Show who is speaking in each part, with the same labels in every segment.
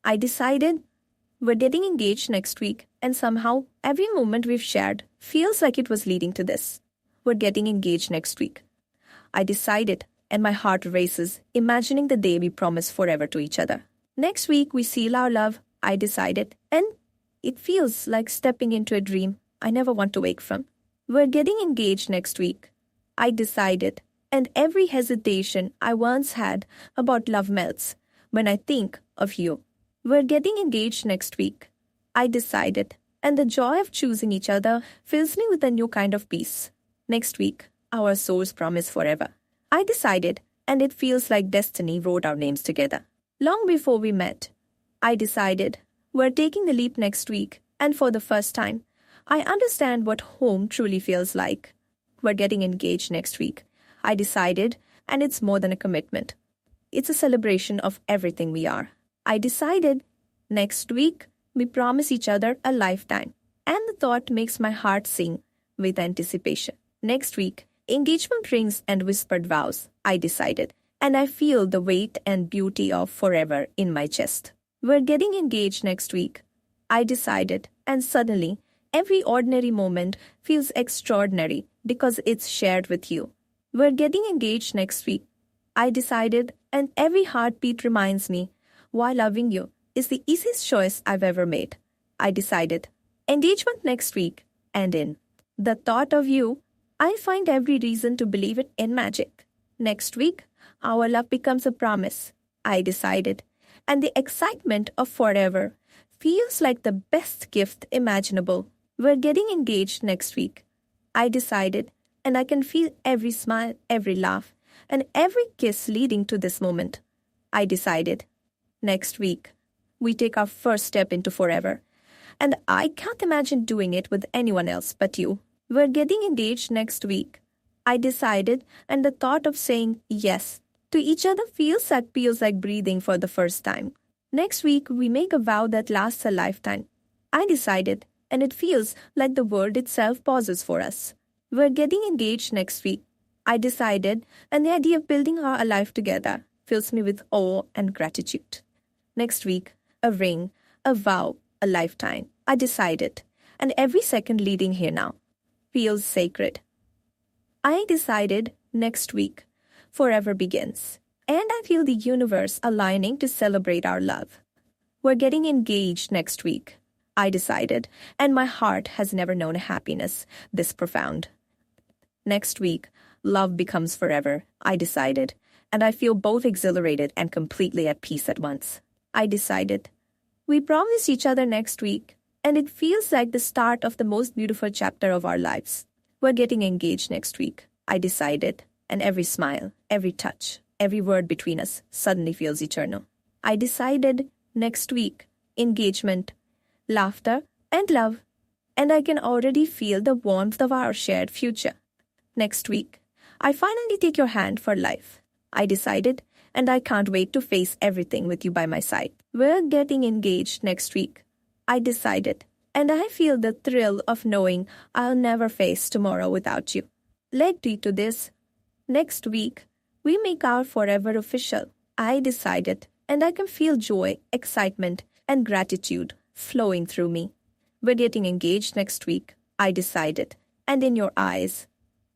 Speaker 1: I decided we're getting engaged next week, and somehow every moment we've shared feels like it was leading to this. We're getting engaged next week. I decided, and my heart races, imagining the day we promise forever to each other. Next week, we seal our love, I decided, and it feels like stepping into a dream I never want to wake from. We're getting engaged next week. I decided, and every hesitation I once had about love melts when I think of you. We're getting engaged next week. I decided, and the joy of choosing each other fills me with a new kind of peace. Next week, our souls promise forever. I decided, and it feels like destiny wrote our names together. Long before we met, I decided we're taking the leap next week, and for the first time, I understand what home truly feels like. We're getting engaged next week. I decided, and it's more than a commitment. It's a celebration of everything we are. I decided, next week, we promise each other a lifetime, and the thought makes my heart sing with anticipation. Next week, engagement rings and whispered vows, I decided, and I feel the weight and beauty of forever in my chest. We're getting engaged next week. I decided, and suddenly, every ordinary moment feels extraordinary because it's shared with you. We're getting engaged next week. I decided, and every heartbeat reminds me why loving you is the easiest choice I've ever made. I decided, engagement next week, and in the thought of you, I find every reason to believe it in magic. Next week, our love becomes a promise. I decided, and the excitement of forever feels like the best gift imaginable. We're getting engaged next week. I decided, and I can feel every smile, every laugh, and every kiss leading to this moment. I decided, next week, we take our first step into forever, and I can't imagine doing it with anyone else but you. We're getting engaged next week. I decided, and the thought of saying yes to each other feels like breathing for the first time. Next week, we make a vow that lasts a lifetime. I decided, and it feels like the world itself pauses for us. We're getting engaged next week. I decided, and the idea of building our life together fills me with awe and gratitude. Next week, a ring, a vow, a lifetime. I decided, and every second leading here now feels sacred. I decided next week, forever begins, and I feel the universe aligning to celebrate our love. We're getting engaged next week. I decided, and my heart has never known a happiness this profound. Next week, love becomes forever. I decided, and I feel both exhilarated and completely at peace at once. I decided. We promise each other next week, and it feels like the start of the most beautiful chapter of our lives. We're getting engaged next week. I decided, and every smile, every touch, every word between us suddenly feels eternal. I decided next week, engagement, laughter, and love, and I can already feel the warmth of our shared future. Next week, I finally take your hand for life. I decided, and I can't wait to face everything with you by my side. We're getting engaged next week. I decided, and I feel the thrill of knowing I'll never face tomorrow without you. Led to this, next week, we make our forever official. I decided, and I can feel joy, excitement, and gratitude flowing through me. We're getting engaged next week. I decided, and in your eyes,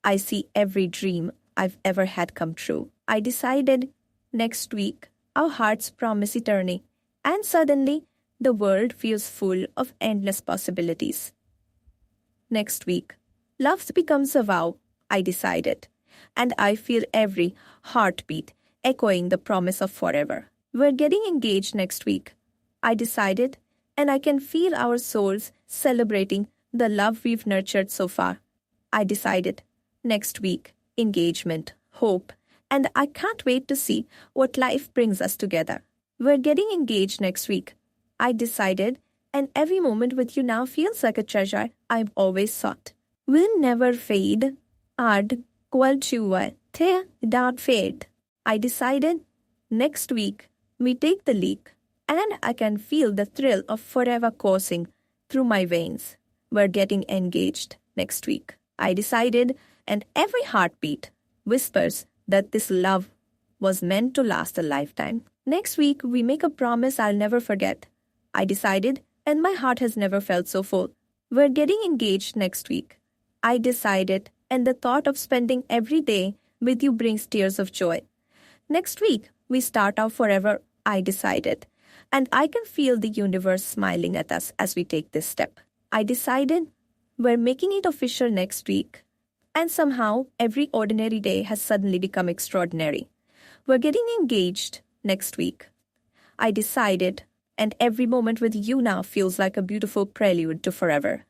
Speaker 1: I see every dream I've ever had come true. I decided, next week, our hearts promise eternity, and suddenly, the world feels full of endless possibilities. Next week, love becomes a vow. I decided, and I feel every heartbeat echoing the promise of forever. We're getting engaged next week. I decided, and I can feel our souls celebrating the love we've nurtured so far. I decided, next week, engagement, hope, and I can't wait to see what life brings us together. We're getting engaged next week. I decided, and every moment with you now feels like a treasure I've always sought. Will never fade. Ad qualchua the dot fade. I decided, next week, we take the leap, and I can feel the thrill of forever coursing through my veins. We're getting engaged next week. I decided, and every heartbeat whispers that this love was meant to last a lifetime. Next week, we make a promise I'll never forget. I decided, and my heart has never felt so full. We're getting engaged next week. I decided, and the thought of spending every day with you brings tears of joy. Next week, we start our forever. I decided, and I can feel the universe smiling at us as we take this step. I decided, we're making it official next week. And somehow, every ordinary day has suddenly become extraordinary. We're getting engaged next week. I decided, and every moment with you now feels like a beautiful prelude to forever.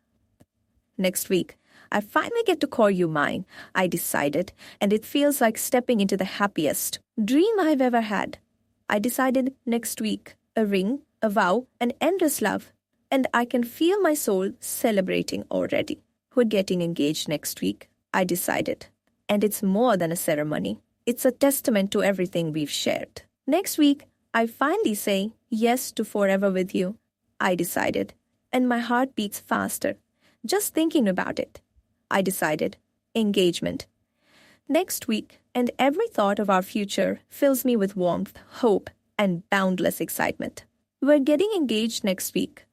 Speaker 1: Next week, I finally get to call you mine. I decided, and it feels like stepping into the happiest dream I've ever had. I decided next week, a ring, a vow, an endless love, and I can feel my soul celebrating already. We're getting engaged next week. I decided. And it's more than a ceremony. It's a testament to everything we've shared. Next week, I finally say yes to forever with you. I decided. And my heart beats faster. Just thinking about it. I decided. Engagement. Next week, and every thought of our future fills me with warmth, hope, and boundless excitement. We're getting engaged next week.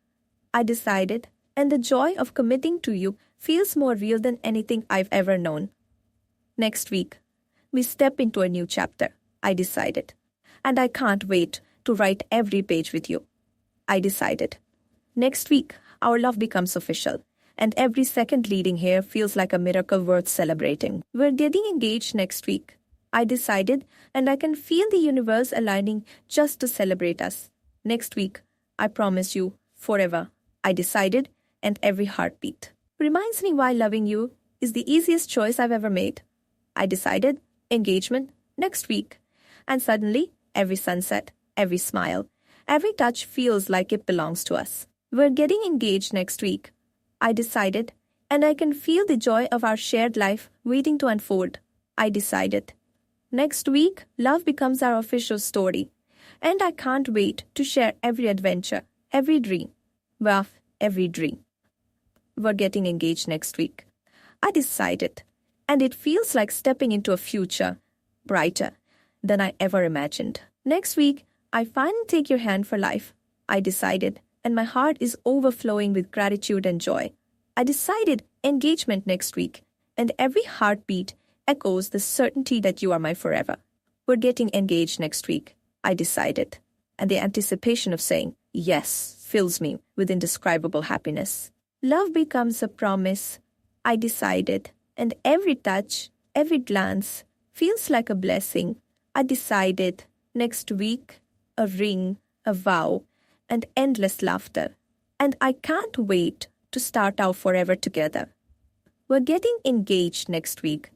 Speaker 1: I decided, and the joy of committing to you feels more real than anything I've ever known. Next week, we step into a new chapter. I decided. And I can't wait to write every page with you. I decided. Next week, our love becomes official. And every second leading here feels like a miracle worth celebrating. We're getting engaged next week. I decided, and I can feel the universe aligning just to celebrate us. Next week, I promise you, forever. I decided, and every heartbeat reminds me why loving you is the easiest choice I've ever made. I decided, engagement, next week. And suddenly, every sunset, every smile, every touch feels like it belongs to us. We're getting engaged next week. I decided, and I can feel the joy of our shared life waiting to unfold. I decided. Next week, love becomes our official story. And I can't wait to share every adventure, every dream. Well, every dream. We're getting engaged next week. I decided, and it feels like stepping into a future brighter than I ever imagined. Next week, I finally take your hand for life. I decided, and my heart is overflowing with gratitude and joy. I decided engagement next week, and every heartbeat echoes the certainty that you are my forever. We're getting engaged next week. I decided, and the anticipation of saying yes fills me with indescribable happiness. Love becomes a promise. I decided, and every touch, every glance feels like a blessing. I decided. Next week, a ring, a vow, and endless laughter. And I can't wait to start our forever together. We're getting engaged next week.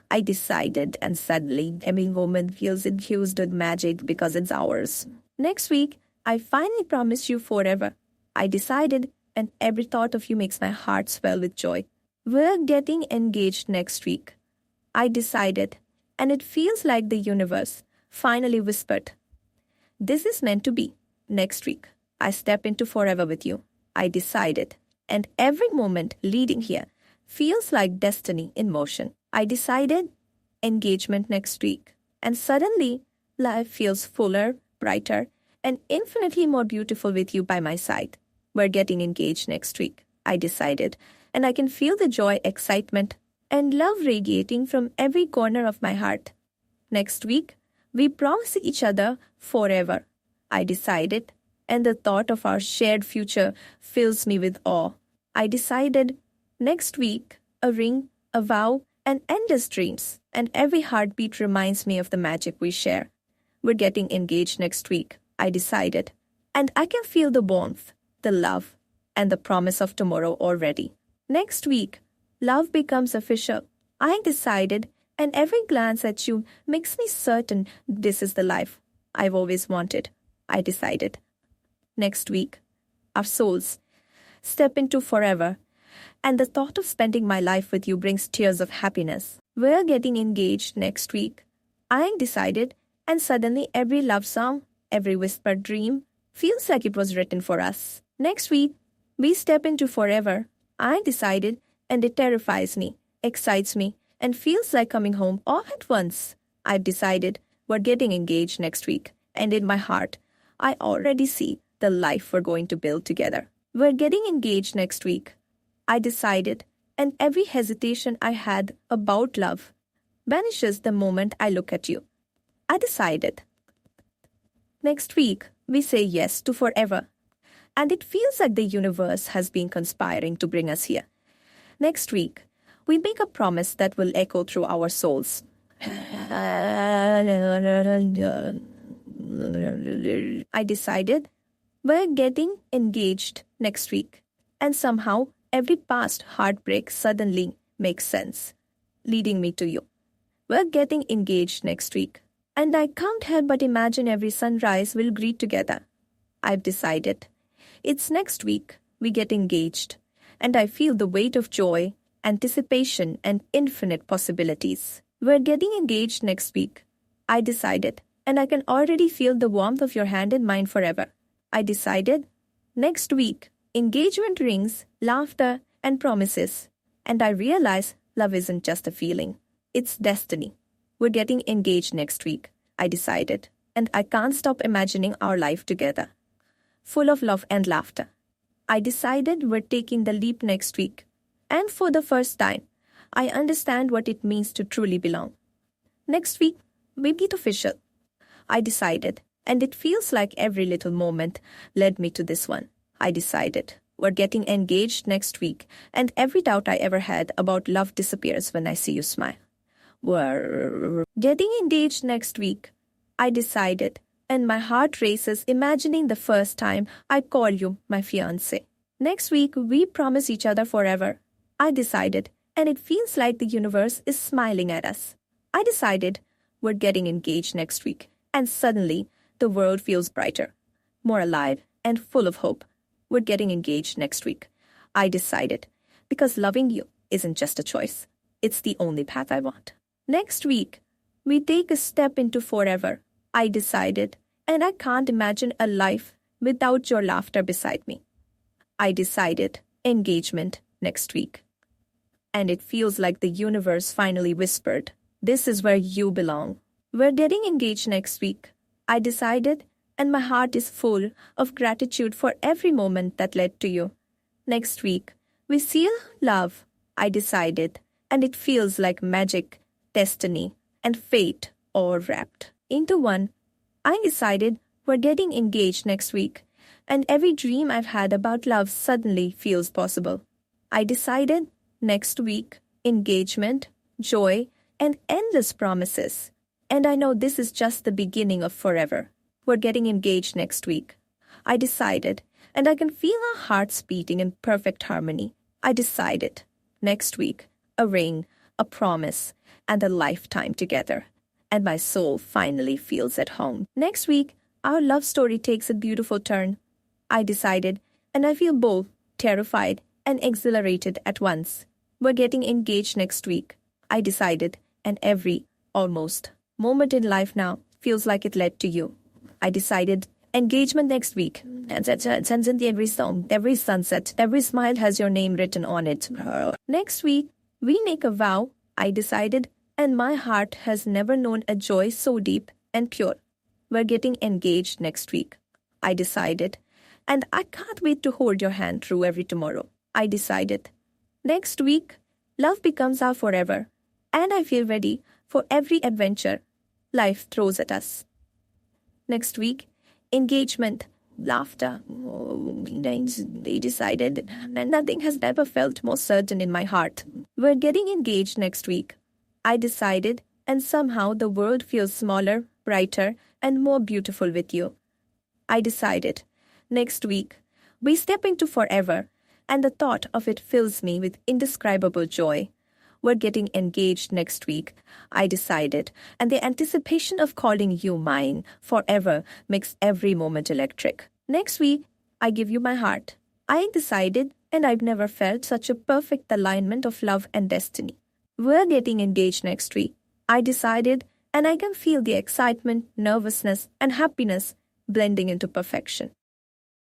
Speaker 1: I decided, and suddenly every moment feels infused with magic because it's ours. Next week, I finally promise you forever. I decided, and every thought of you makes my heart swell with joy. We're getting engaged next week. I decided, and it feels like the universe finally whispered, this is meant to be. Next week, I step into forever with you. I decided, and every moment leading here feels like destiny in motion. I decided, engagement next week. And suddenly, life feels fuller, brighter, and infinitely more beautiful with you by my side. We're getting engaged next week. I decided, and I can feel the joy, excitement, and love radiating from every corner of my heart. Next week, we promise each other forever. I decided, and the thought of our shared future fills me with awe. I decided, next week, a ring, a vow, and endless dreams, and every heartbeat reminds me of the magic we share. We're getting engaged next week. I decided, and I can feel the warmth, the love, and the promise of tomorrow already. Next week, love becomes official. I decided, and every glance at you makes me certain this is the life I've always wanted. I decided. Next week, our souls step into forever, and the thought of spending my life with you brings tears of happiness. We're getting engaged next week. I decided, and suddenly every love song, every whispered dream feels like it was written for us. Next week, we step into forever. I decided, and it terrifies me, excites me, and feels like coming home all at once. I've decided we're getting engaged next week, And in my heart, I already see the life we're going to build together. We're getting engaged next week. I decided, and every hesitation I had about love vanishes the moment I look at you. I decided. Next week, we say yes to forever. And it feels like the universe has been conspiring to bring us here. Next week, we make a promise that will echo through our souls. I decided we're getting engaged next week. And somehow, every past heartbreak suddenly makes sense, leading me to you. We're getting engaged next week. And I can't help but imagine every sunrise we'll greet together. I've decided. It's next week we get engaged. And I feel the weight of joy, anticipation, and infinite possibilities. We're getting engaged next week. I decided. And I can already feel the warmth of your hand in mine forever. I decided. Next week, engagement rings, laughter, and promises. And I realize love isn't just a feeling. It's destiny. We're getting engaged next week. I decided. And I can't stop imagining our life together. Full of love and laughter. I decided we're taking the leap next week. And for the first time, I understand what it means to truly belong. Next week, we meet official. I decided, and it feels like every little moment led me to this one. I decided. We're getting engaged next week, and every doubt I ever had about love disappears when I see you smile. We're getting engaged next week. I decided, and my heart races imagining the first time I call you my fiancé. Next week, we promise each other forever. I decided, and it feels like the universe is smiling at us. I decided we're getting engaged next week, and suddenly the world feels brighter, more alive, and full of hope. We're getting engaged next week. I decided, because loving you isn't just a choice. It's the only path I want. Next week, we take a step into forever. I decided, and I can't imagine a life without your laughter beside me. I decided, engagement next week. And it feels like the universe finally whispered, this is where you belong. We're getting engaged next week. I decided, and my heart is full of gratitude for every moment that led to you. Next week, we seal love. I decided, and it feels like magic, destiny, and fate all wrapped into one. I decided we're getting engaged next week, and every dream I've had about love suddenly feels possible. I decided next week, engagement, joy, and endless promises. And I know this is just the beginning of forever. We're getting engaged next week. I decided, and I can feel our hearts beating in perfect harmony. I decided, next week, a ring, a promise, and a lifetime together. And my soul finally feels at home. Next week, our love story takes a beautiful turn. I decided, and I feel both terrified and exhilarated at once. We're getting engaged next week. I decided, and every, almost, moment in life now feels like it led to you. I decided, engagement next week. And every song, every sunset, every smile has your name written on it. Next week, we make a vow. I decided, and my heart has never known a joy so deep and pure. We're getting engaged next week. I decided, and I can't wait to hold your hand through every tomorrow. I decided. Next week, love becomes our forever, and I feel ready for every adventure life throws at us. Next week, engagement, laughter. They decided, and nothing has ever felt more certain in my heart. We're getting engaged next week. I decided, and somehow the world feels smaller, brighter, and more beautiful with you. I decided. Next week, we step into forever, and the thought of it fills me with indescribable joy. We're getting engaged next week. I decided, and the anticipation of calling you mine forever makes every moment electric. Next week, I give you my heart. I decided, and I've never felt such a perfect alignment of love and destiny. We're getting engaged next week. I decided, and I can feel the excitement, nervousness, and happiness blending into perfection.